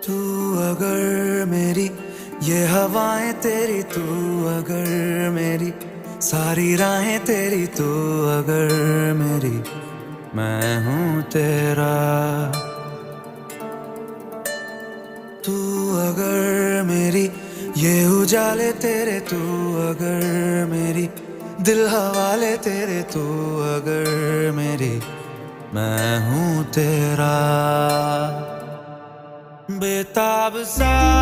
तू अगर मेरी, ये हवाएं तेरी, तू अगर मेरी, सारी राहें तेरी, तू अगर मेरी, मैं हूँ तेरा। तू अगर मेरी, ये उजाले तेरे, तू अगर मेरी, दिल हवाले तेरे, तू अगर मेरी, मैं हूँ तेरा। बेताब सा